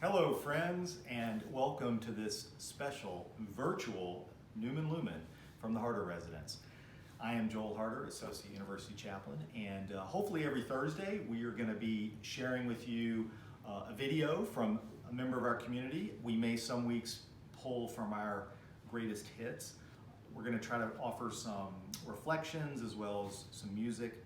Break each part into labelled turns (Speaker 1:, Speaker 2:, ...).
Speaker 1: Hello friends, and welcome to this special virtual Numen Lumen from the Harter residence. I am Joel Harter, Associate University Chaplain, and hopefully every Thursday we are going to be sharing with you a video from a member of our community. We may some weeks pull from our greatest hits. We're going to try to offer some reflections as well as some music.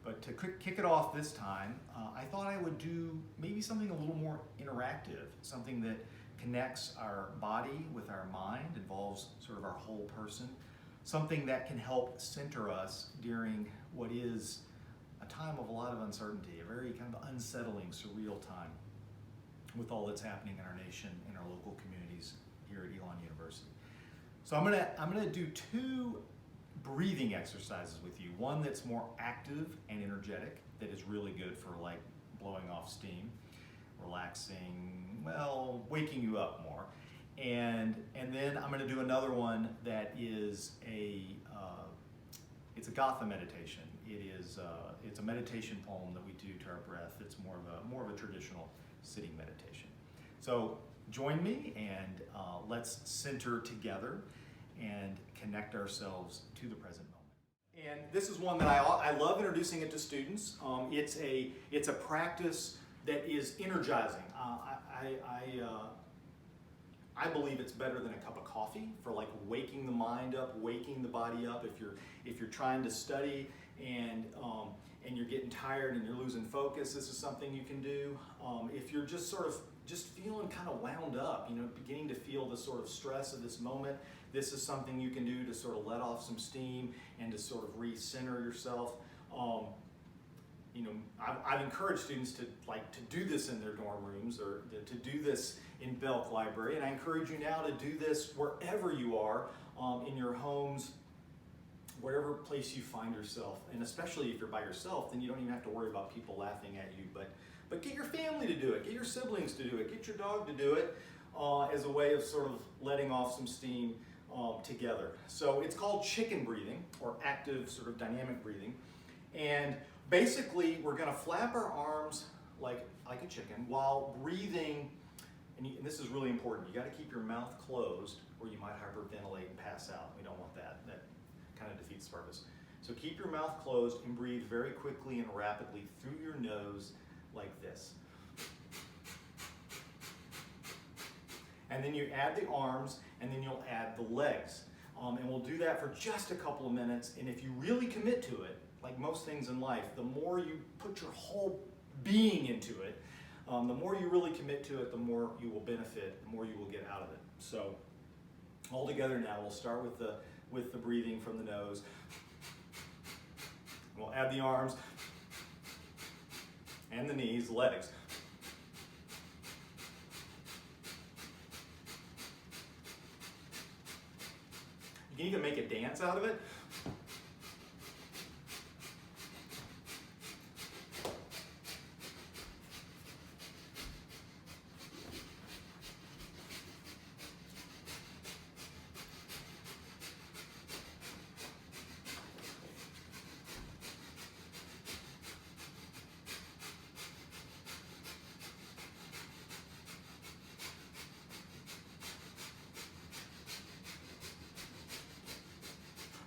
Speaker 1: But to kick it off this time, I thought I would do maybe something a little more interactive, something that connects our body with our mind, involves sort of our whole person, something that can help center us during what is a time of a lot of uncertainty, a very kind of unsettling, surreal time with all that's happening in our nation, in our local communities here at Elon University. So I'm gonna do two breathing exercises with you. One that's more active and energetic, that is really good for like blowing off steam, relaxing, well, waking you up more. And then I'm going to do another one that is it's a Gatha meditation. It's a meditation poem that we do to our breath. It's more of a traditional sitting meditation. So join me and let's center together and connect ourselves to the present moment. And this is one that I love introducing it to students. It's a practice that is energizing. I believe it's better than a cup of coffee for like waking the mind up, waking the body up. If you're trying to study and you're getting tired and you're losing focus, this is something you can do. If you're just feeling kind of wound up, beginning to feel the sort of stress of this moment, this is something you can do to sort of let off some steam and to sort of recenter yourself. I've encouraged students to do this in their dorm rooms or to do this in Belk Library, and I encourage you now to do this wherever you are, in your homes, wherever place you find yourself, and especially if you're by yourself, then you don't even have to worry about people laughing at you, but get your family to do it, get your siblings to do it, get your dog to do it, as a way of sort of letting off some steam together. So it's called chicken breathing, or active sort of dynamic breathing. And basically we're going to flap our arms like a chicken while breathing, and this is really important. You got to keep your mouth closed or you might hyperventilate and pass out. We don't want that. That kind of defeats the purpose. So keep your mouth closed and breathe very quickly and rapidly through your nose like this. And then you add the arms, and then you'll add the legs. And we'll do that for just a couple of minutes. And if you really commit to it, like most things in life, the more you put your whole being into it, the more you really commit to it, the more you will benefit, the more you will get out of it. So all together now, we'll start with the breathing from the nose. We'll add the arms and the knees, legs. You can even make a dance out of it.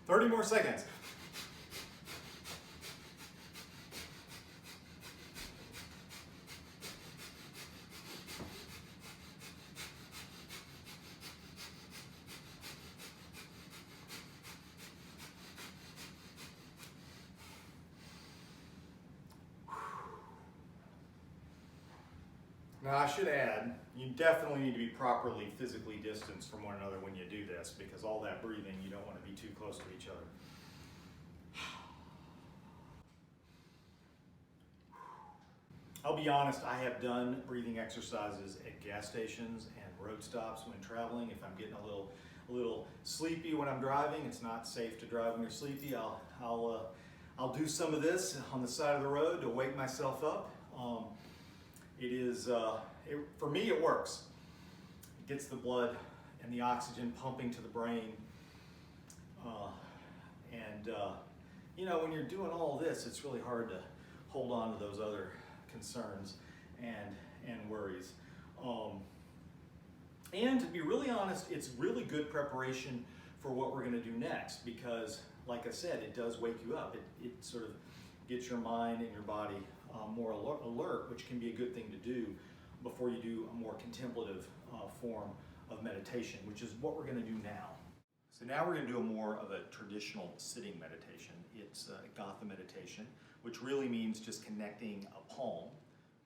Speaker 1: Thirty more seconds. Now I should add, you definitely need to be properly physically distanced from one another when you do this, because all that breathing, you don't want to be too close to each other. I'll be honest, I have done breathing exercises at gas stations and road stops when traveling. If I'm getting a little sleepy when I'm driving, it's not safe to drive when you're sleepy, I'll do some of this on the side of the road to wake myself up. For me, it works. It gets the blood and the oxygen pumping to the brain. When you're doing all this, it's really hard to hold on to those other concerns and worries. And to be really honest, it's really good preparation for what we're going to do next, because like I said, it does wake you up. It sort of gets your mind and your body more alert, which can be a good thing to do before you do a more contemplative form of meditation, which is what we're going to do now. So now we're going to do a more of a traditional sitting meditation. It's a Gatha meditation, which really means just connecting a palm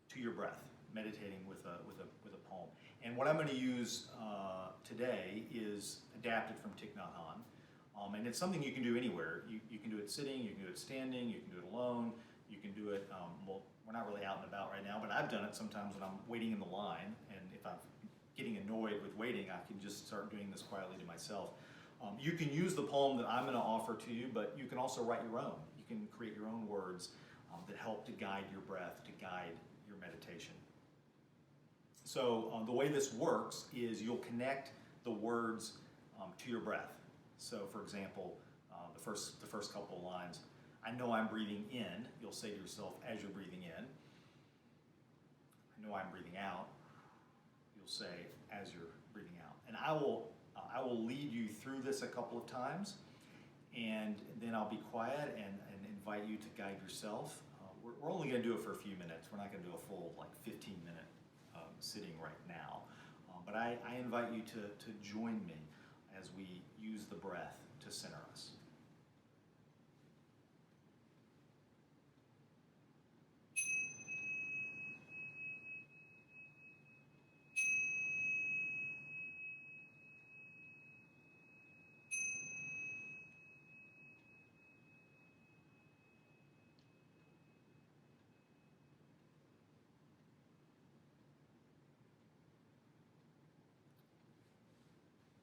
Speaker 1: to your breath, meditating with a palm. And what I'm going to use today is adapted from Thich Nhat Hanh. And it's something you can do anywhere. You can do it sitting, you can do it standing, you can do it alone, you can do it, well, we're not really out and about right now, but I've done it sometimes when I'm waiting in the line, and if I'm getting annoyed with waiting, I can just start doing this quietly to myself. You can use the poem that I'm going to offer to you, but you can also write your own. You can create your own words that help to guide your breath, to guide your meditation. So the way this works is you'll connect the words to your breath. So for example, the first couple of lines, I know I'm breathing in, you'll say to yourself as you're breathing in. I know I'm breathing out, you'll say as you're breathing out. And I will lead you through this a couple of times, and then I'll be quiet and invite you to guide yourself. We're only going to do it for a few minutes. We're not going to do a full 15-minute sitting right now. But I invite you to join me as we use the breath to center us.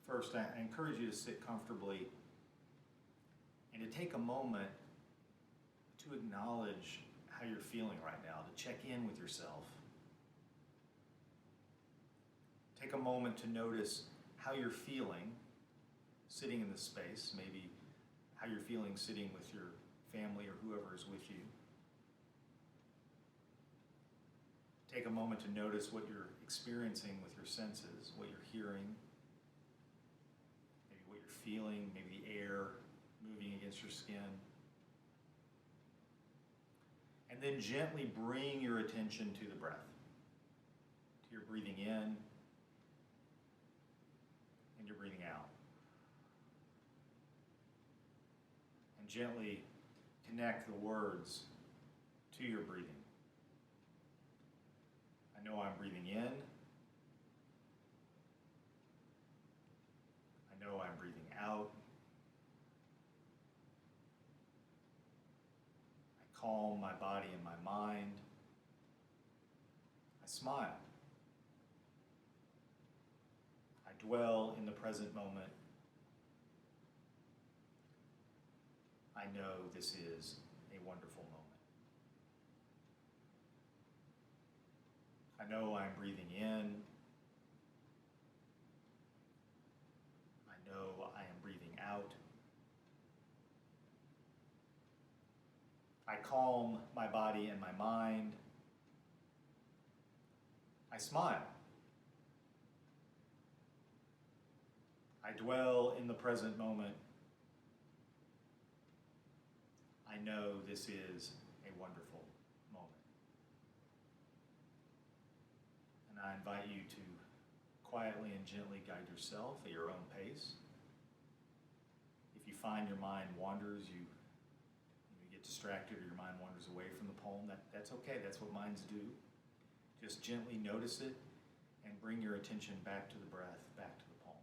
Speaker 1: First, I encourage you to sit comfortably and to take a moment to acknowledge how you're feeling right now, to check in with yourself. Take a moment to notice how you're feeling sitting in this space, maybe how you're feeling sitting with your family or whoever is with you. Take a moment to notice what you're experiencing with your senses, what you're hearing, maybe what you're feeling, maybe the air moving against your skin. And then gently bring your attention to the breath, to your breathing in and your breathing out. And gently connect the words to your breathing. I know I'm breathing in. I know I'm breathing out. I calm my body and my mind. I smile. I dwell in the present moment. I know this is a wonderful moment. I know I'm breathing in. I know I am breathing out. I calm my body and my mind. I smile. I dwell in the present moment. I know this is a wonderful moment. And I invite you to quietly and gently guide yourself at your own pace. If you find your mind wanders, you get distracted or your mind wanders away from the poem, that's okay. That's what minds do. Just gently notice it and bring your attention back to the breath, back to the poem.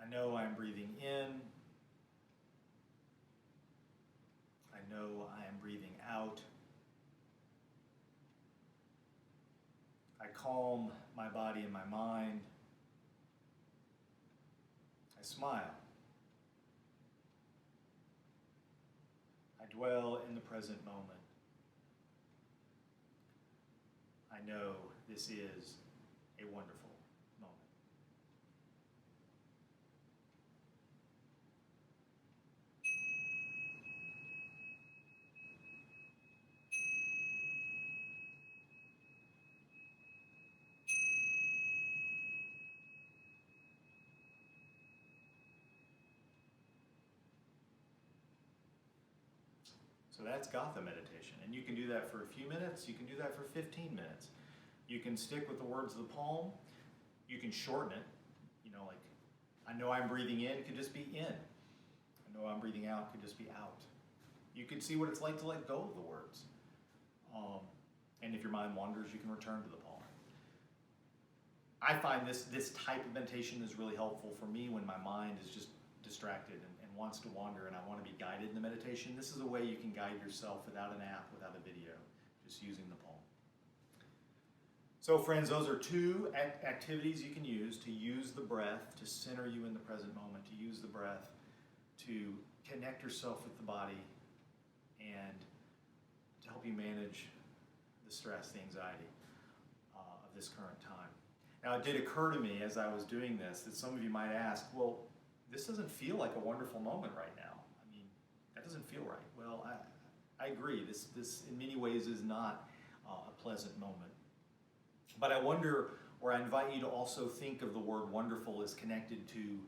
Speaker 1: I know I'm breathing in. I know I am breathing out. I calm my body and my mind. I smile. I dwell in the present moment. I know this is a wonderful moment. So that's Gatha meditation. And you can do that for a few minutes. You can do that for 15 minutes. You can stick with the words of the poem. You can shorten it. You know, like, I know I'm breathing in could just be in. I know I'm breathing out could just be out. You could see what it's like to let go of the words. And if your mind wanders, you can return to the poem. I find this type of meditation is really helpful for me when my mind is just distracted and wants to wander and I want to be guided in the meditation. This is a way you can guide yourself without an app, without a video, just using the poem. So friends, those are two activities you can use to use the breath to center you in the present moment, to use the breath to connect yourself with the body and to help you manage the stress, the anxiety of this current time. Now, it did occur to me as I was doing this that some of you might ask, well, this doesn't feel like a wonderful moment right now. I mean, that doesn't feel right. Well, I agree. This in many ways is not a pleasant moment. But I wonder, or I invite you to also think of the word wonderful as connected to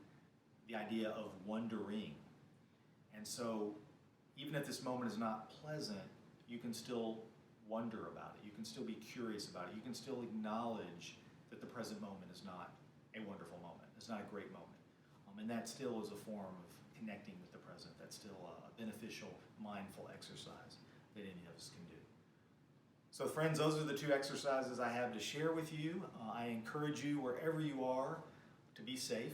Speaker 1: the idea of wondering. And so, even if this moment is not pleasant, you can still wonder about it. You can still be curious about it. You can still acknowledge that the present moment is not a wonderful moment. It's not a great moment. And that still is a form of connecting with the present. That's still a beneficial, mindful exercise that any of us can do. So friends, those are the two exercises I have to share with you. I encourage you, wherever you are, to be safe,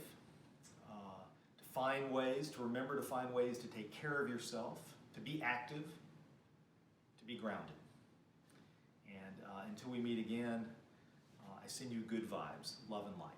Speaker 1: to find ways, to remember to find ways to take care of yourself, to be active, to be grounded. And until we meet again, I send you good vibes, love and light.